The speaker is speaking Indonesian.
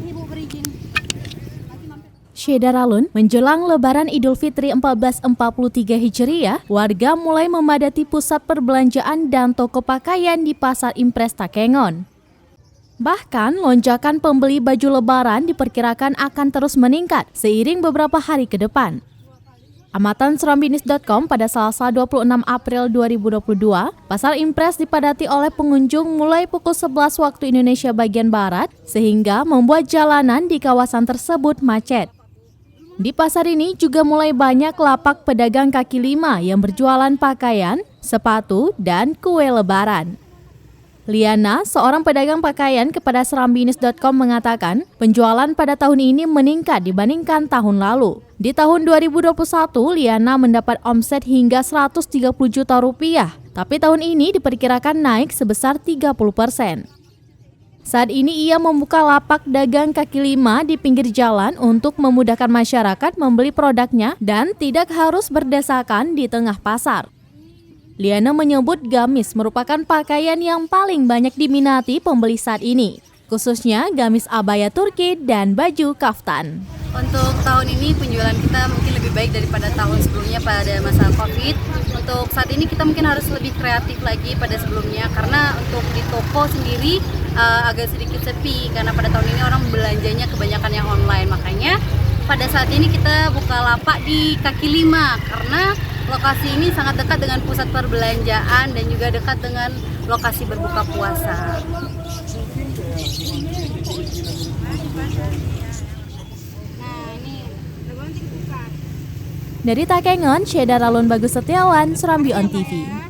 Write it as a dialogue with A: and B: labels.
A: Ibu berizin.
B: Syeda Ralun, menjelang Lebaran Idul Fitri 1443 Hijriah, warga mulai memadati pusat perbelanjaan dan toko pakaian di Pasar Impres Takengon. Bahkan, lonjakan pembeli baju Lebaran diperkirakan akan terus meningkat seiring beberapa hari ke depan. Amatan Serambinews.com pada Selasa 26 April 2022, Pasar Impres dipadati oleh pengunjung mulai pukul 11 waktu Indonesia bagian Barat, sehingga membuat jalanan di kawasan tersebut macet. Di pasar ini juga mulai banyak lapak pedagang kaki lima yang berjualan pakaian, sepatu, dan kue Lebaran. Liana, seorang pedagang pakaian kepada Serambinews.com mengatakan, penjualan pada tahun ini meningkat dibandingkan tahun lalu. Di tahun 2021, Liana mendapat omset hingga 130 juta rupiah, tapi tahun ini diperkirakan naik sebesar 30%. Saat ini ia membuka lapak dagang kaki lima di pinggir jalan untuk memudahkan masyarakat membeli produknya dan tidak harus berdesakan di tengah pasar. Liana menyebut gamis merupakan pakaian yang paling banyak diminati pembeli saat ini, khususnya gamis abaya Turki dan baju kaftan.
A: Untuk tahun ini penjualan kita mungkin lebih baik daripada tahun sebelumnya pada masa Covid. Untuk saat ini kita mungkin harus lebih kreatif lagi pada sebelumnya karena untuk di toko sendiri agak sedikit sepi karena pada tahun ini orang belanjanya kebanyakan yang online. Makanya pada saat ini kita buka lapak di kaki lima karena lokasi ini sangat dekat dengan pusat perbelanjaan dan juga dekat dengan lokasi berbuka puasa.
B: Dari Takengon, Syeda Ralun Bagus Setiawan, Serambi On TV.